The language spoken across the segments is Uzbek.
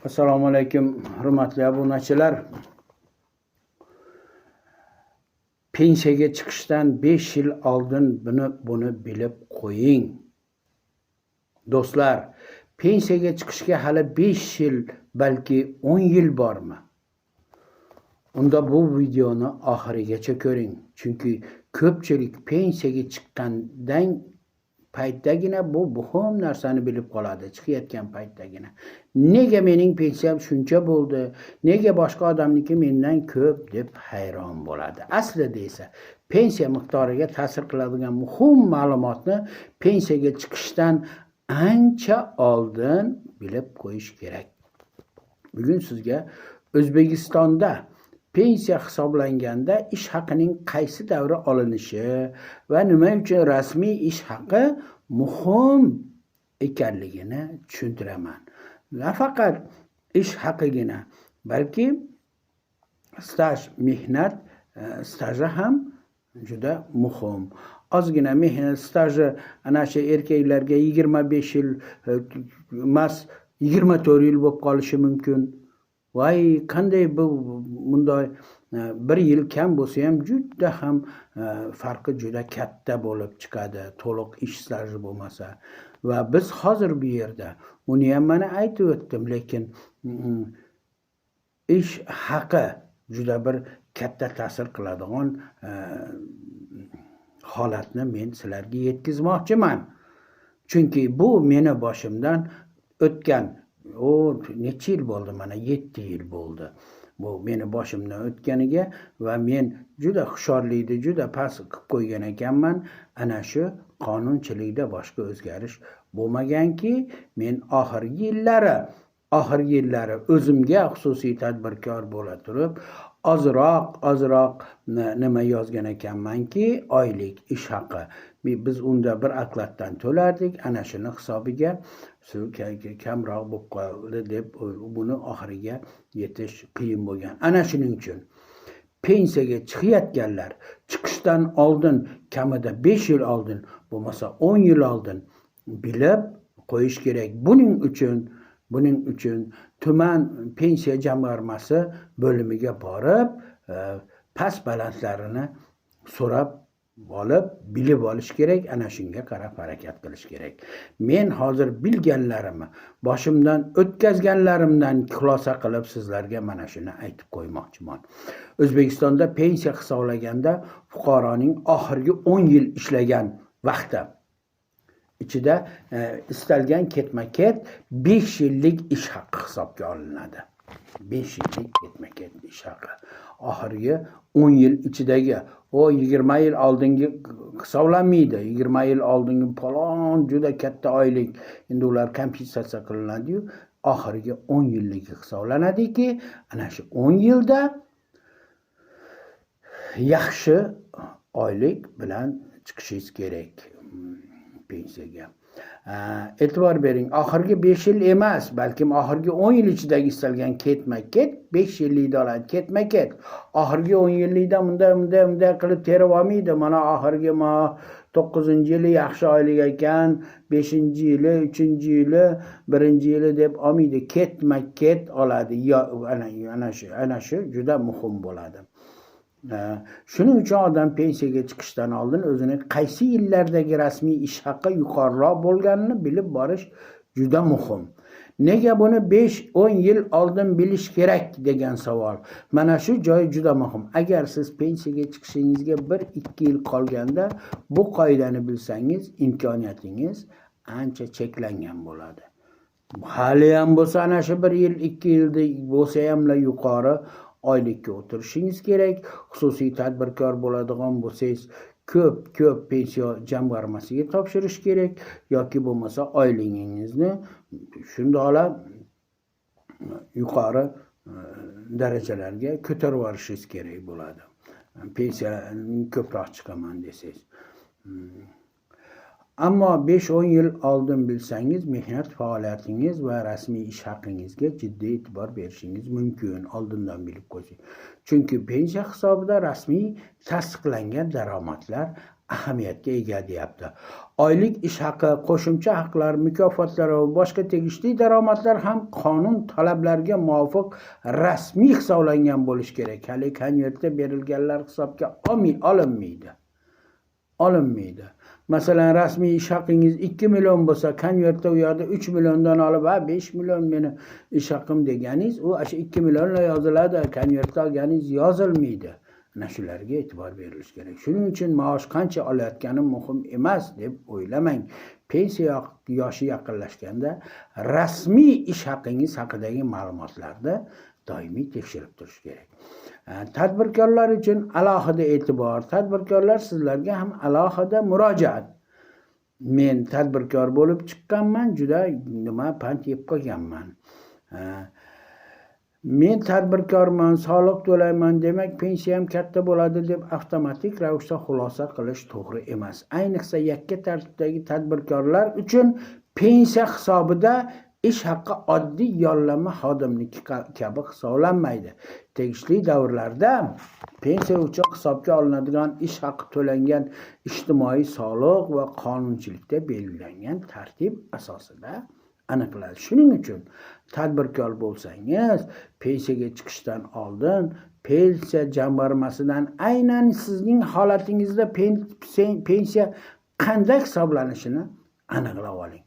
Assalomu alaykum, hurmatli obunachilar. Pensiyaga chiqishdan 5 yil oldin buni bilib qo'ying. Do'stlar, pensiyaga chiqishga hali 5 yil, balki 10 yil bormi? Unda bu videoni oxirigacha ko'ring. Chunki ko'pchilik pensiyaga chiqqandan paytdagina bu muhim narsani bilib qoladi, chiqayotgan paytdagina. Nega mening pensiyam shuncha bo'ldi? Nega boshqa odamniki mendan ko'p deb hayron bo'ladi. Aslida esa pensiya miqdoriga ta'sir qiladigan muhim ma'lumotni pensiyaga chiqishdan ancha oldin bilib qo'yish kerak. Bugun sizga O'zbekistonda pensiya hisoblanganda ish haqining qaysi davri olinishi va nima uchun rasmiy ish haqi muhim ekanligini tushuntiraman. Nafaqat ish haqigina, balki staj, mehnat staji ham juda muhim. Ozgina mehnat staji ana shu erkaklarga 25 yil emas, 24 yil bo'lib qolishi mumkin. Voy, qanday bunday 1 yil kam bo'lsa ham juda ham farqi juda katta bo'lib chiqadi, to'liq ish staji bo'lmasa. Va biz hozir bu yerda uni ham mana aytib o'tdim, lekin ish haqi juda bir katta ta'sir qiladigan holatni men sizlarga yetkazmoqchiman. Chunki bu meni boshimdan o'tgan, necha yil bo'ldi, mana 7 yil bo'ldi. Bu meni boshimdan o'tganiga va men juda hushyorlikni juda past qilib qo'ygan ekanman. Ana shu qonunchilikda boshqa o'zgarish bo'lmaganki, men oxirgi yillari o'zimga xususiy tadbirkor bo'la turib ozroq nima yozgan ekanmanki, oylik ish haqi. Biz unda bir okladdan to'lardik, ana shuni hisobiga kamroq bo'lib qoldi deb buni oxiriga yetish qiyin bo'lgan. Ana shuning uchun pensiyaga chiqayotganlar chiqishdan oldin, kamida 5 yil oldin, bo'lmasa 10 yil oldin bilib qo'yish kerak. Buning uchun tuman pensiya jamg'armasi bo'limiga borib, past balandlarini so'rab olib, bilib olish kerak. Ana shunga qarab harakat qilish kerak. Men hozir bilganlarimni, boshimdan o'tkazganlarimdan xulosa qilib sizlarga mana shuni aytib qo'ymoqchiman. O'zbekistonda pensiya hisoblaganda fuqaroning oxirgi 10 yil ishlagan vaqti ichida istalgan ketma-ket 5 yillik ish haqi hisobga olinadi. 5 yillik ketma-ket ish haqi. Oxirgi 10 yil ichidagi 20 yil oldingi hisoblanmaydi. 20 yil oldingi palon juda katta oylik, endi ular kompensatsiya qilinadi-yu, oxirgi 10 yilligi hisoblanadiki, ana shu 10 yilda yaxshi oylik bilan chiqishingiz kerak pensiyaga. E'tibor bering, oxirgi 5 yil emas, balkim oxirgi 10 yil ichidagi istalgan ketma-ket 5 yillikda oladi. Ketma-ket oxirgi 10 yillikda bunday qilib terib olmaydi. Mana oxirgi 9-yili yaxshi oylik ekan, 5-yili, 3-yili, 1-yili deb olmaydi. Ketma-ket oladi. Ana shu juda muhim bo'ladi. Shuning uchun odam pensiyaga chiqishdan oldin o'zini qaysi yillardagi rasmiy ish haqi yuqoriroq bo'lganini bilib borish juda muhim. Nega buni 5-10 yil oldin bilish kerak degan savol. Mana shu joy juda muhim. Agar siz pensiyaga chiqishingizga 1-2 yil qolganda bu qoidani bilsangiz, imkoniyatingiz ancha cheklangan bo'ladi. Hali ham bo'lsa, ana shu 1 yil, 2 yilda bo'lsa ham yuqori oylikka o'tirishingiz kerak. Xususiy tadbirkor bo'ladigan bo'lsangiz, ko'p pensiya jamg'armasiga topshirish kerak yoki bo'lmasa oyligingizni shundoq yuqori darajalarga ko'tarib yuborishingiz kerak bo'ladi. Pensiya ko'proq chiqaman desangiz. Ammo 5-10 yil oldin bilsangiz, mehnat faoliyatingiz va rasmiy ish haqingizga jiddiy e'tibor berishingiz mumkin. Oldindan bilib qo'ying. Chunki pensiya hisobida rasmiy tasdiqlangan daromadlar ahamiyatga ega deyapti. Oylik ish haqi, qo'shimcha haqlar, mukofotlar va boshqa tegishli daromadlar ham qonun talablariga muvofiq rasmiy hisoblangan bo'lishi kerak. Hali konvertda berilganlar hisobga olinmaydi. Masalan, rasmiy ish haqingiz 2 million bo'lsa, konvertda u yerda 3 milliondan olib, 5 million meni ish haqim deganingiz, u o'sha 2 millionla yoziladi, konvertda olganingiz yozilmaydi. Ana shularga e'tibor berilishi kerak. Shuning uchun maosh qancha olayotgani muhim emas deb o'ylamang. Pensiya yoshi yaqinlashganda rasmiy ish haqingiz haqidagi ma'lumotlarni doimiy tekshirib turish kerak. Tadbirkorlar uchun alohida e'tibor, tadbirkorlar sizlarga ham alohida murojaat. Men tadbirkor bo'lib chiqqanman, juda pand yeb qolganman. Men tadbirkorman, soliq to'layman, demak pensiyam katta bo'ladi deb avtomatik ravishda xulosa qilish to'g'ri emas. Ayniqsa yakka tartibdagi tadbirkorlar uchun pensiya hisobida ish haqqi oddiy yollanma xodimniki kabi hisoblanmaydi. Tegishli davrlarda pensiya uchun hisobga olinadigan ish haqqi to'langan ijtimoiy soliq va qonunchilikda belgilangan tartib asosida aniqladi. Shuning uchun tadbirkor bo'lsangiz, pensiyaga chiqishdan oldin pensiya jamg'armasidan aynan sizning holatingizda pensiya qanday hisoblanishini aniqlab oling.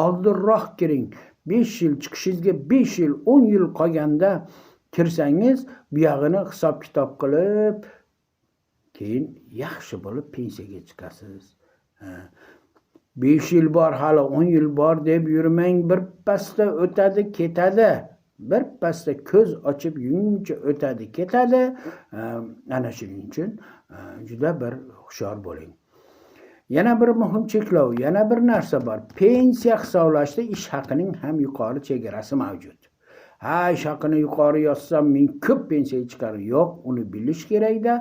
Oldinroq kiring. 5 yil chiqishingizga 5 yil, 10 yil qolganda kirsangiz, bu yog'ini hisob-kitob qilib, keyin yaxshi bo'lib pensiyaga chiqasiz. 5 yil bor, hali 10 yil bor deb yurmang, bir pasda o'tadi, ketadi. Bir pasda ko'z ochib yumguncha o'tadi, ketadi. Ana shuning uchun juda bir hushyor bo'ling. Yana bir muhim cheklov, yana bir narsa bor. Pensiya hisoblashda ish haqining ham yuqori chegarasi mavjud. Ish haqini yuqori yozsam men ko'p pensiya chiqarim. Yo'q, uni bilish kerak-da.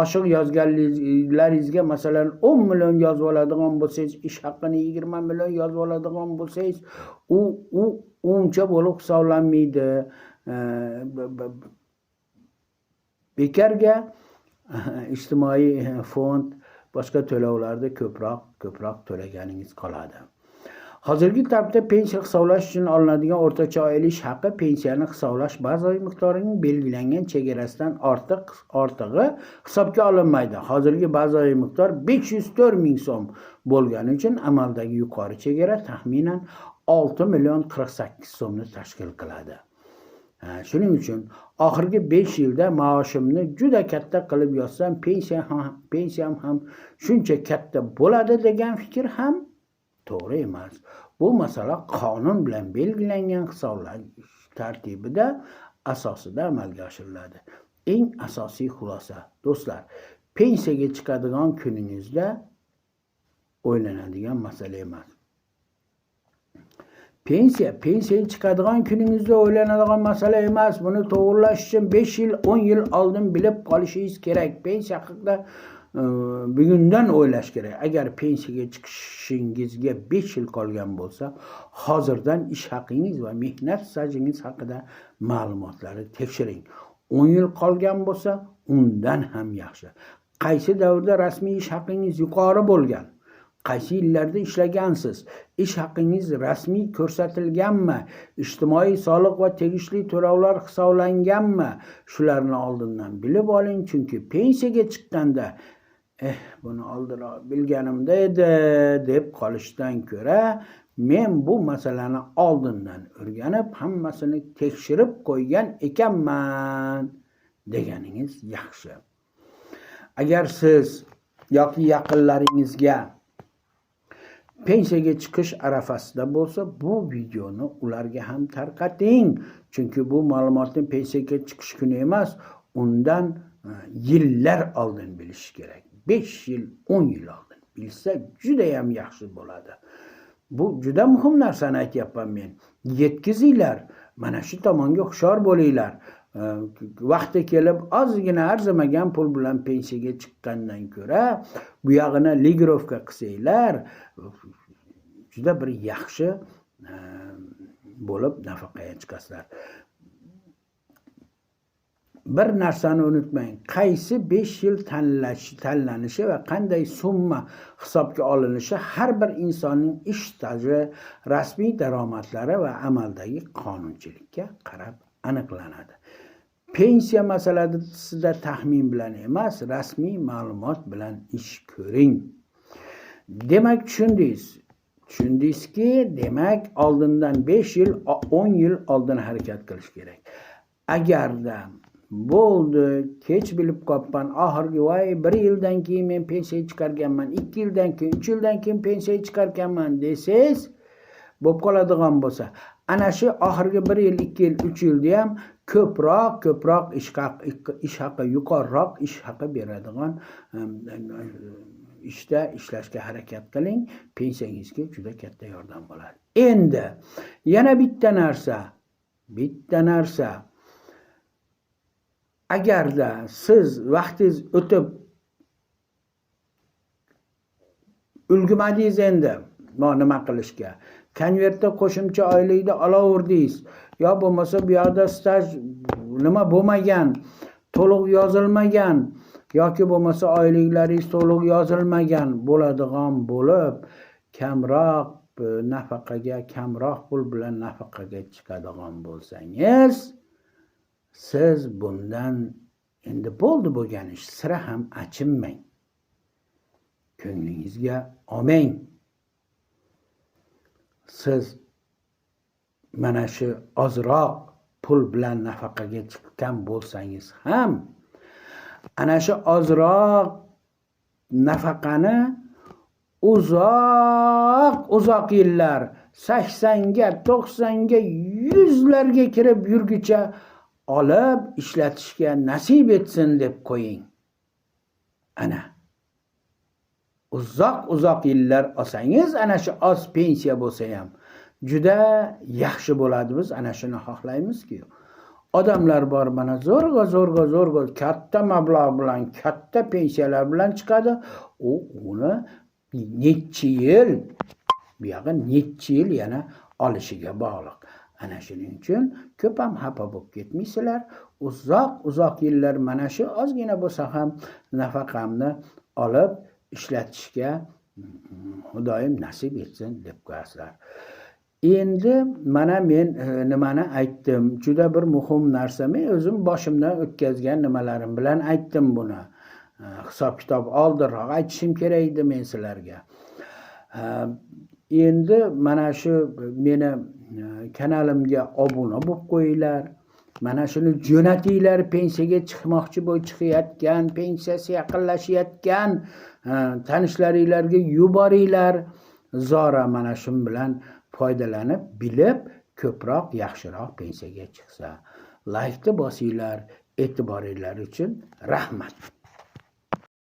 Oshiq yozganlaringizga masalan 10 million yozib oladigan bo'lsangiz, ish haqini 20 million yozib oladigan bo'lsangiz, u uncha bo'lib hisoblanmaydi. Bekarga ijtimoiy fond, boshqa to'lovlarda ko'proq to'laganingiz qoladi. Hozirgi tartibda pensiya hisoblash uchun olinadigan o'rtacha oylik ish haqi pensiyani hisoblash bazaviy miqdorining belgilangan chegarasidan ortig'i hisobga olinmaydi. Hozirgi bazaviy miqdor 504 ming so'm bo'lgani uchun amaldagi yuqori chegara taxminan 6 million 48 so'mni tashkil qiladi. Shuning uchun oxirgi 5 yilda maoshimni juda katta qilib yozsam, pensiyam ham shuncha katta bo'ladi degan fikr ham to'g'ri emas. Bu masala qonun bilan belgilangan hisoblash tartibida asosida amalga oshiriladi. Eng asosiy xulosa, do'stlar, pensiyaga chiqadigan kuningizda o'ylanadigan masala emas. Pensiyaga chiqadigan kuningizda o'ylanadigan masala emas. Buni to'g'rilash uchun 5 yil, 10 yil oldin bilib qolishingiz kerak. Pensiya haqida bugundan o'ylash kerak. Agar pensiyaga chiqishingizga 5 yil qolgan bo'lsa, hozirdan ish haqingiz va mehnat stajingiz haqida ma'lumotlarni tekshiring. 10 yil qolgan bo'lsa, undan ham yaxshi. Qaysi davrda rasmiy ish haqingiz yuqori bo'lgan? Qaysi yillarda ishlagansiz? Ish haqingiz rasmiy ko'rsatilganmi? Ijtimoiy soliq va tegishli to'lovlar hisoblanganmi? Shularni oldindan bilib oling, chunki pensiyaga chiqqanda buni oldinroq bilganimda edi deb qolishdan ko'ra, men bu masalani oldindan o'rganib, hammasini tekshirib qo'ygan ekanman deganingiz yaxshi. Agar siz yoki yaqinlaringizga pensiyaga chiqish arafasida bo'lsa, bu videoni ularga ham tarqating. Chunki bu ma'lumotni pensiyaga chiqish kuni emas, undan yillar oldin bilish kerak. 5 yil, 10 yil oldin bilsa juda ham yaxshi bo'ladi. Bu juda muhim narsani aytyapman men. Yetkazinglar. Mana shu tomonga hushyor bo'linglar. Vaqti kelib ozgina arzimagan pul bilan pensiyaga chiqqandan ko'ra, bu yog'ini ligirovka qilsanglar, juda bir yaxshi bo'lib nafaqaga chiqasizlar. bir narsani unutmang, qaysi 5 yil tanlanishi va qanday summa hisobga olinishi har bir insonning ish staji, rasmiy daromadlari va amaldagi qonunchilikka qarab aniqlanadi. Pensiya masalasida taxmin bilan emas, rasmiy ma'lumot bilan ish ko'ring. Demak, tushundingizki, demak oldindan 5 yil, 10 yil oldin harakat qilish kerak. Agarda bo'ldi, kech bilib qolibman, oxirgi voy 1 yildan keyin men pensiya chiqarganman, 2 yildan keyin, 3 yildan keyin pensiya chiqarganman desangiz, bo'lib qoladigan bo'lsa, ana shu oxirgi 1 yil, 2 yil, 3 yilda ham ko'proq ish haqi, yuqoriroq ish haqi beradigan ishda ishlashga harakat qiling. Pensiyangizga juda katta yordam bo'ladi. Endi yana bitta narsa. Agarda siz vaqtingiz o'tib ulgurmadingiz, endi nima qilishga, konvertda qo'shimcha oylikni olaverdingiz, yo bo'lmasa bu yoqda staj nima bo'lmagan, to'liq yozilmagan, yoki bo'lmasa oyliklaringiz to'liq yozilmagan bo'ladigan bo'lib, kamroq pul bilan nafaqaga chiqadigan bo'lsangiz, siz bundan endi bo'ldi bo'lgan ish, sira ham achinmang. Ko'nglingizga olmang. Siz mana shu ozroq pul bilan nafaqaga chiqqan bo'lsangiz ham, ana shu ozroq nafaqani uzoq yillar 80ga, 90ga, 100larga kirib yurguncha olib ishlatishga nasib etsin deb qo'ying. Ana uzoq yillar olsangiz, ana shu oz pensiya bo'lsa ham juda yaxshi bo'ladi. Biz ana shuni xohlaymiz-ku. Odamlar bor, mana zo'rg'a katta mablag' bilan, katta pensiyalar bilan chiqadi. Uni necha yil yana olishiga bog'liq. Ana shuning uchun ko'p ham xafa bo'lib ketmaysizlar. Uzoq yillar mana shu ozgina bo'lsa ham nafaqamni olib ishlatishga Xudoyim nasib etsin deb qo'yasizlar. Endi mana men nimani aytdim, juda bir muhim narsa. Men o'zim boshimdan o'tkazgan nimalarim bilan aytdim buni. Hisob kitob oldinroq aytishim kerak edi men sizlarga. Endi mana shu meni kanalimga obuna bo'lib qo'yinglar. Mana shuni jo'natinglar, pensiyaga chiqayotgan, pensiyasi yaqinlashayotgan tanishlaringlarga yuboringlar. Zora mana shu bilan foydalanib, bilib, ko'proq yaxshiroq pensiyaga chiqsa. Laykni bosinglar. E'tiboringlar uchun rahmat.